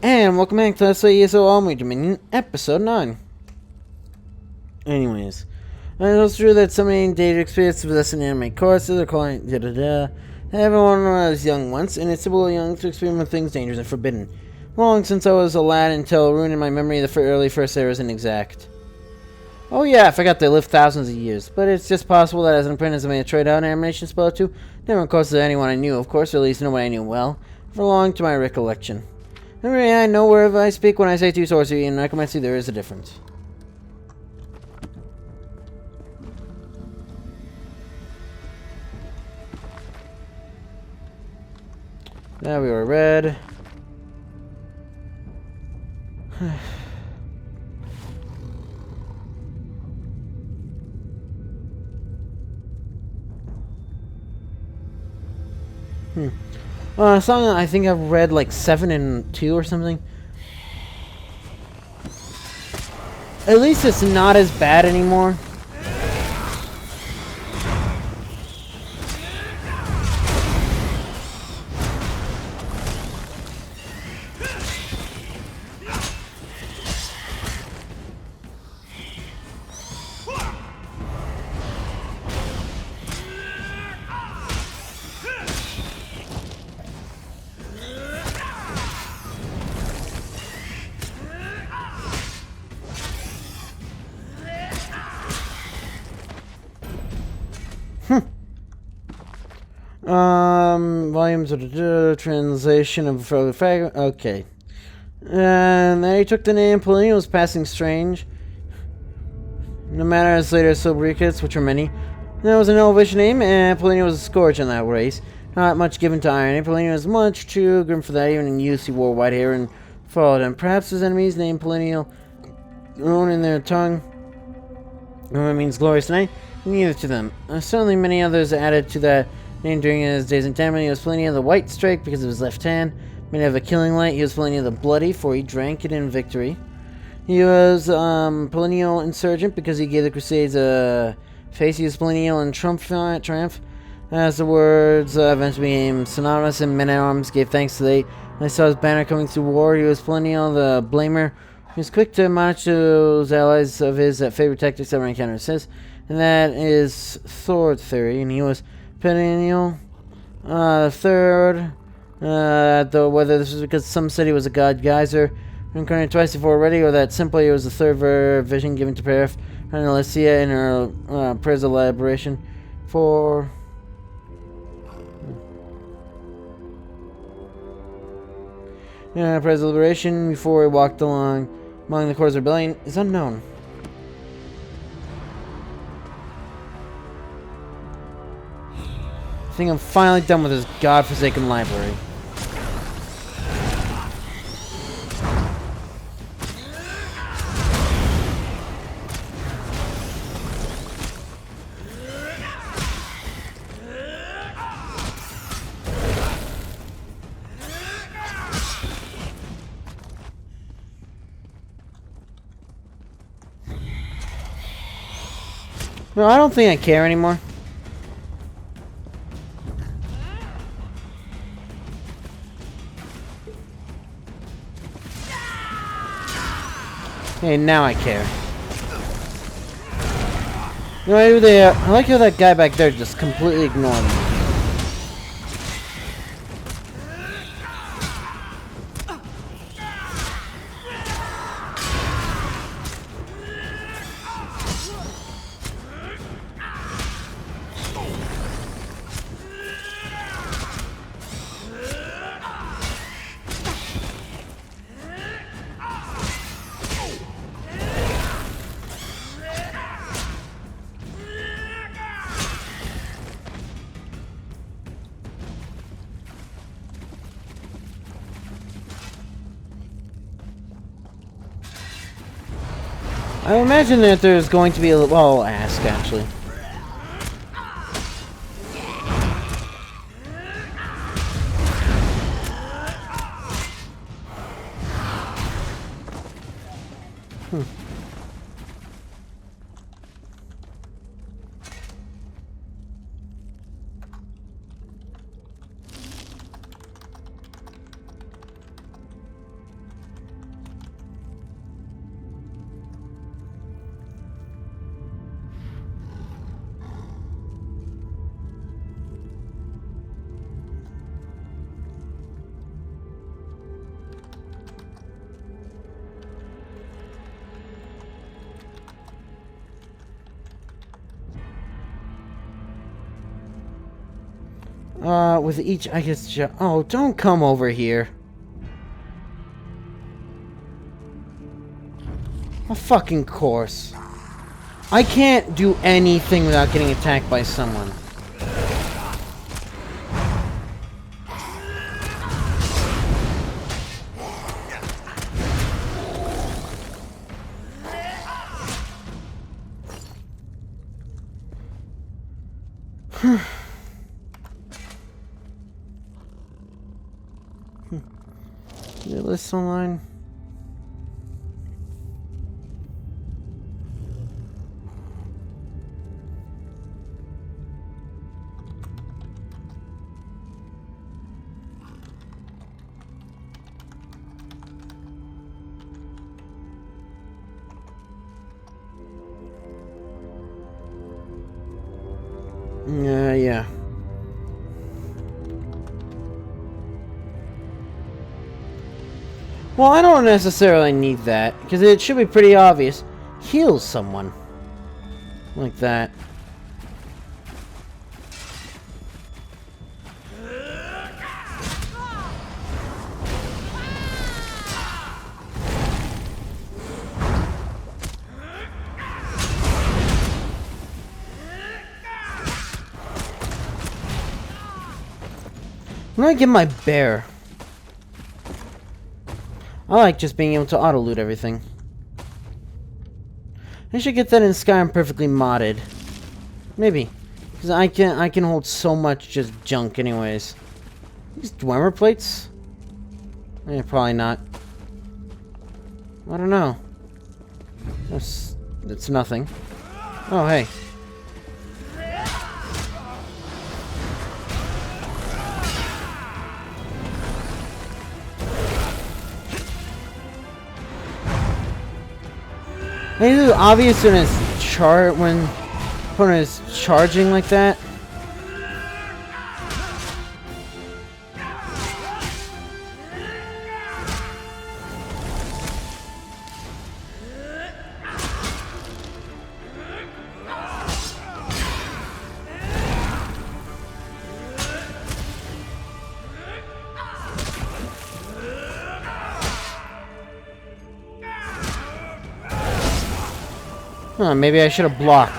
And welcome back to Let's Play ESO Aldmeri Dominion, Episode 9. Anyways, I know it's true that so many data experience possessing anime courses are calling Everyone was young once, and it's typical young to experiment with things dangerous and forbidden. Long since I was a lad until ruining my memory the early first era isn't exact. Oh yeah, I forgot they lived thousands of years, but it's just possible that as an apprentice I made a trade out animation spell or two, never courses to anyone I knew, of course, or at least nobody I knew well, for long to my recollection. I know wherever I speak when I say to sorcery, and I can see there is a difference. Now we were red. Something I think I've read like 7 and 2 or something. At least it's not as bad anymore. Volumes of the translation of further fragment. Okay. And then he took the name Polino was passing strange. No matter as later sobriquets, which were many. That was an elvish name, and Polino was a scourge in that race. Not much given to irony. Polino was much too grim for that. Even in youth, he wore white hair and followed him. Perhaps his enemies named Polino, known in their tongue, it means glorious night. Neither to them. Certainly many others added to that name during his days in Tamriel. He was Polino the White Strike because of his left hand. Made of a killing light. He was Polino the Bloody, for he drank it in victory. He was Polino Insurgent because he gave the Crusades a face. He was Polino in Triumph. As the words eventually became synonymous, and men-at-arms gave thanks to they. I saw his banner coming through war. He was Polino the Blamer. He was quick to admonish those allies of his that favorite tactics that were encountered his. And that is Thor's theory. And he was Polino third. Though whether this was because some said he was a god geyser, reincarnated twice before already, or that simply it was the third vision given to Perif and Alicia in her prayers of liberation for. Prayers of liberation before he walked along among the corps of rebellion is unknown. I think I'm finally done with this godforsaken library. No, I don't think I care anymore. Hey, now I care. You know, I like how that guy back there just completely ignored me. I imagine that there's going to be a little. Well, I'll ask actually. With each, I guess, oh, don't come over here. Of fucking course. I can't do anything without getting attacked by someone. Is this online? Yeah. Well, I don't necessarily need that, because it should be pretty obvious. Heal someone. Like that. I'm gonna get my bear. I like just being able to auto-loot everything. I should get that in Skyrim perfectly modded. Maybe. Because I can hold so much just junk anyways. These dwemer plates? Eh, probably not. I don't know. That's nothing. Oh, hey. Maybe it's obvious when it's when opponent is charging like that. Huh, maybe I should have blocked.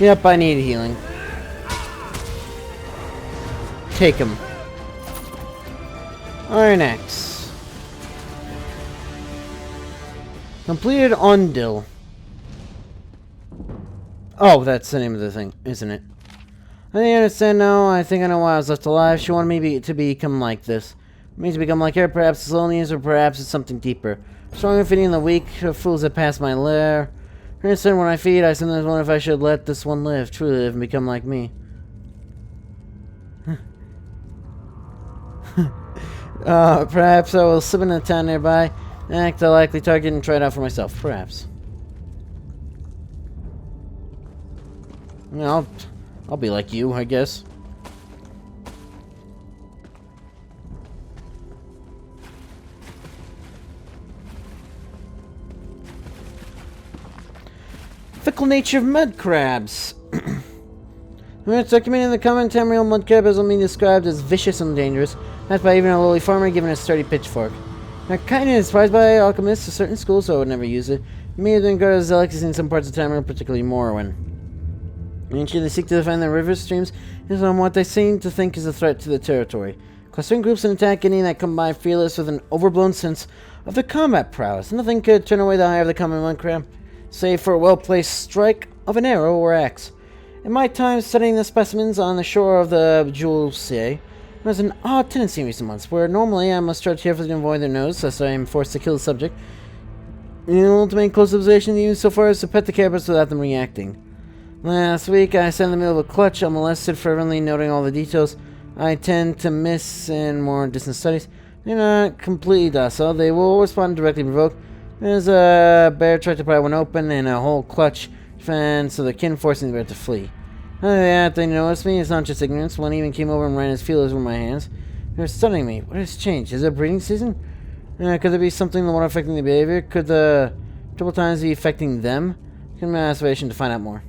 Yep, I need healing. Take him. Ironax. Completed Ondil. Oh, that's the name of the thing, isn't it? I think I understand now. I think I know why I was left alive. She wanted me to become like this. Me to become like her. Perhaps it's loneliness, or perhaps it's something deeper. Strong and feeding the weak, fools that pass my lair. Her instant when I feed, I sometimes wonder if I should let this one live, truly live, and become like me. Perhaps I will slip into a town nearby, act a likely target, and try it out for myself. Perhaps. I'll be like you, I guess. Fickle nature of mud crabs. When it's documented in the commentary, real mud crab has only been described as vicious and dangerous. That's by even a lowly farmer given a sturdy pitchfork. Now, kindness is prized by alchemists to certain schools, so I would never use it. It may have been regarded as delicacy in some parts of Tamriel, particularly Morrowind. Eventually, they seek to defend their rivers, streams, and on what they seem to think is a threat to the territory. Clustering groups and attack any that come by fearless with an overblown sense of their combat prowess. Nothing could turn away the eye of the common mud crab, save for a well-placed strike of an arrow or axe. In my time studying the specimens on the shore of the Jewel Sea, there was an odd tendency in recent months, where normally I must tread carefully to avoid their nose, lest I am forced to kill the subject, and able to make close observation even so far as to pet the carabas without them reacting. Last week, I sat in the middle of a clutch, unmolested, fervently noting all the details I tend to miss in more distant studies. They're not completely docile. They will respond directly provoked. There's a bear tried to pry one open, and a whole clutch fence of the kin forcing the bear to flee. Other than that, they noticed me. It's not just ignorance. One even came over and ran his feelers over my hands. They're stunning me. What has changed? Is it breeding season? Could there be something the one affecting the behavior? Could the triple times be affecting them? Give me an observation to find out more.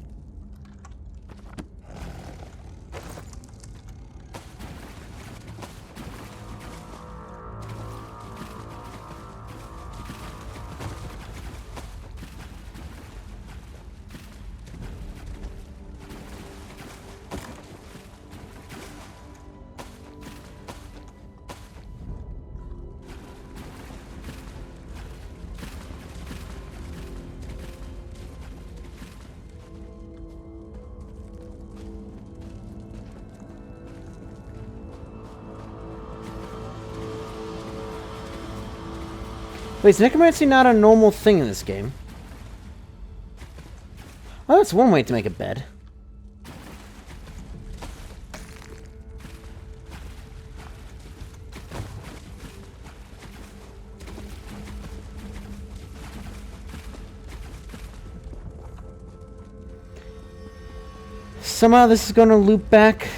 Wait, is necromancy not a normal thing in this game? Oh, that's one way to make a bed. Somehow this is going to loop back.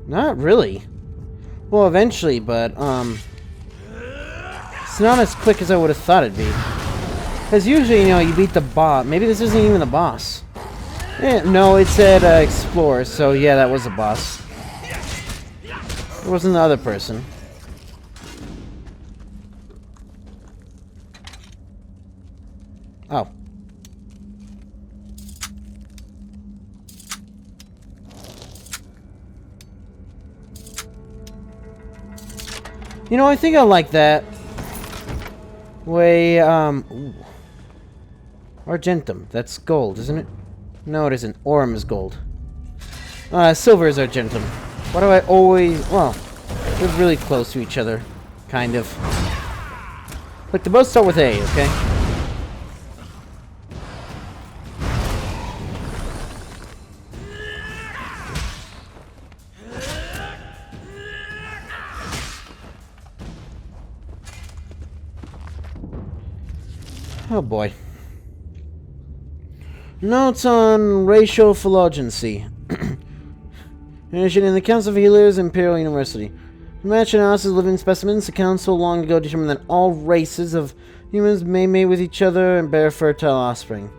Not really. Well, eventually, but, it's not as quick as I would have thought it'd be. Because usually, you know, you beat the boss. Maybe this isn't even the boss. No, it said, explore, so yeah, that was a boss. It wasn't the other person. Oh. You know, I think I like that. Way, ooh. Argentum. That's gold, isn't it? No, it isn't. Aurum is gold. Silver is argentum. Why do I always... Well, they're really close to each other. Kind of. Look, they both start with A, okay? Oh boy. Notes on racial phylogeny. In the Council of Healers, Imperial University. From meta-analysis of living specimens, the Council long ago determined that all races of humans may mate with each other and bear fertile offspring.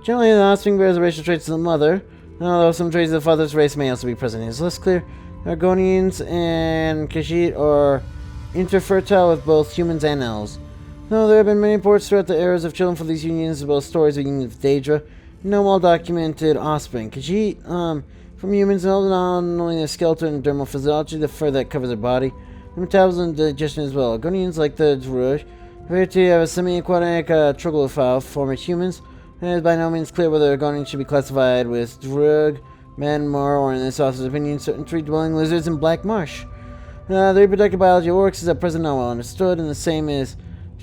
Generally, the offspring bears the racial traits of the mother, although some traits of the father's race may also be present. It is less clear. Argonians and Khajiit are interfertile with both humans and elves. Though there have been many reports throughout the eras of children from these unions, as well as stories of unions with Daedra, no well-documented offspring. Khajiit, from humans, not only the skeleton and dermal physiology, the fur that covers their body, the metabolism and digestion as well. Argonians, like the Druid, appear to have a semi-aquatic troglodyte form of humans, and it is by no means clear whether Argonians should be classified with Drug, Manmar, or in this author's opinion, certain tree-dwelling lizards in Black Marsh. The reproductive biology of orcs is at present not well understood, and the same is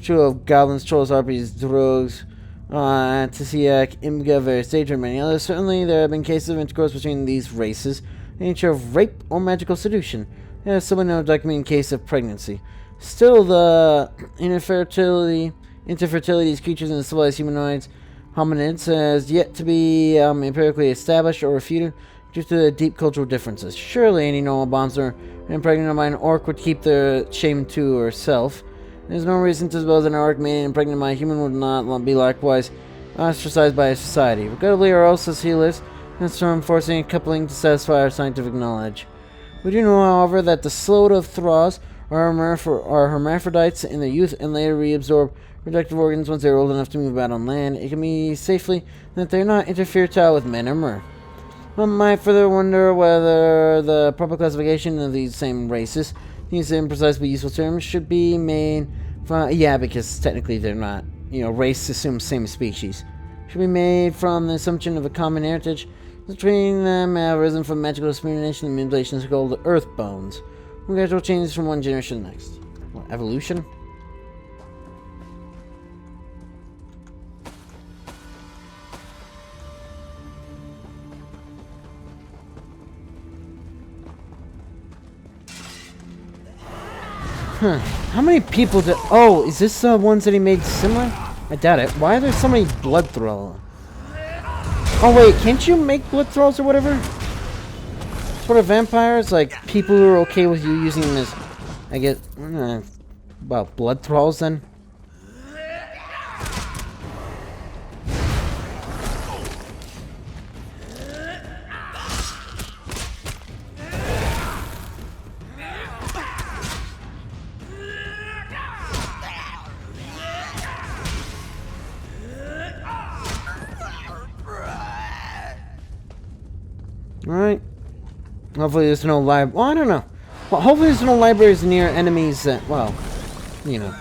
true of goblins, trolls, harpies, drogs, Tisiak, Imga, various Daedra, and many others. Certainly, there have been cases of intercourse between these races, in nature of rape or magical seduction. There is still no documented case of pregnancy. Still, the interfertility of these creatures in the civilized humanoids, hominids, has yet to be empirically established or refuted due to the deep cultural differences. Surely, any normal bondsman impregnated by an orc would keep their shame to herself. There's no reason to suppose an orc maiden impregnated by a human would not be likewise ostracized by society. Regrettably, our Elsa's healers has from forcing a coupling to satisfy our scientific knowledge. We do know, however, that the Sloat of Thras are hermaphrodites in their youth and later reabsorb reproductive organs once they are old enough to move about on land. It can be safely that they are not interfertile with men or mer. One might further wonder whether the proper classification of these same races, these imprecise but useful terms, should be made from... Yeah, because technically they're not. You know, race assumes same species. Should be made from the assumption of a common heritage. Between them have arisen from magical discrimination and manipulations called earth bones. Gradual changes from one generation to the next. What, evolution? Huh. How many people did... Oh, is this the ones that he made similar? I doubt it. Why are there so many blood thralls? Oh, wait. Can't you make blood thralls or whatever? What are vampires? Like, people who are okay with you using them as, I guess, well, blood thralls then? Alright. Hopefully there's no library. Well, I don't know. Well, hopefully there's no libraries near enemies that, well, you know.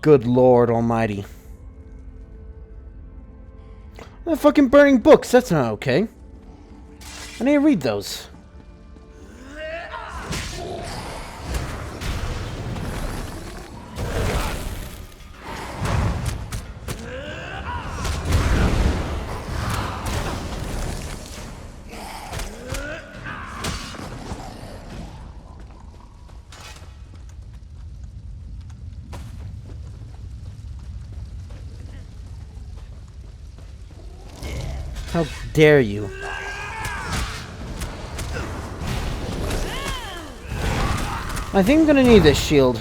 Good Lord Almighty. They're fucking burning books. That's not okay. I need to read those. How dare you? I think I'm gonna need this shield.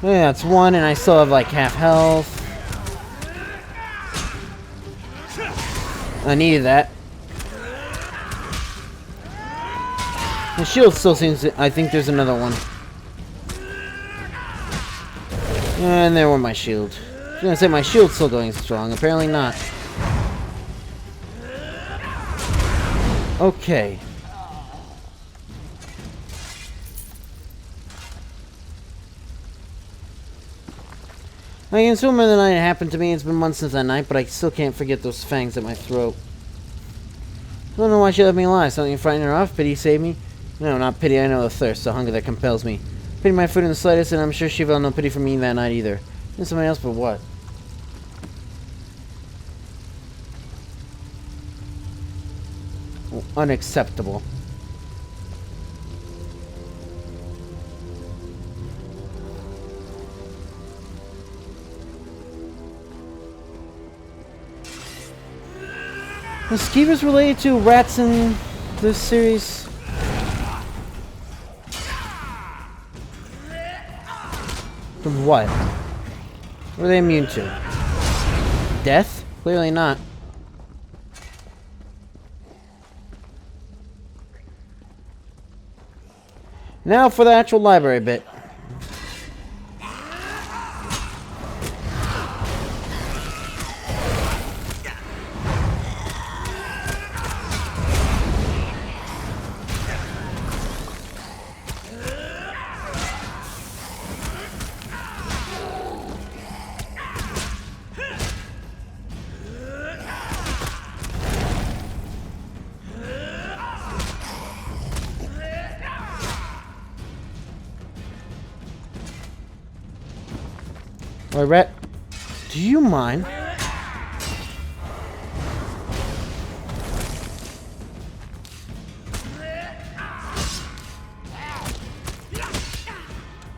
Yeah, that's one, and I still have like half health. I needed that. The shield still seems to, I think there's another one. And there went my shield. I was gonna say my shield's still going strong. Apparently not. Okay. I can assume the night happened to me. It's been months since that night, but I still can't forget those fangs at my throat. I don't know why she let me lie. Something frightened her off? Pity saved me? No, not pity. I know the thirst, the hunger that compels me. Pity my food in the slightest, and I'm sure she felt no pity for me that night either. And somebody else, but what? Well, unacceptable. Is Skeever's related to rats in this series? From what? What are they immune to? Death? Clearly not. Now for the actual library bit. Alright, Rat, do you mind?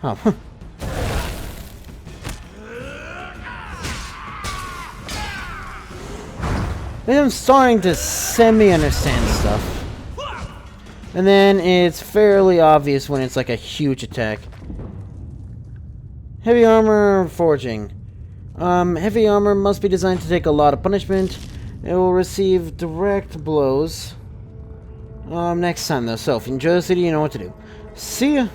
Oh. I'm starting to semi-understand stuff. And then it's fairly obvious when it's like a huge attack. Heavy armor forging. Heavy armor must be designed to take a lot of punishment. It will receive direct blows. Next time though. So if you enjoy the video, you know what to do. See ya!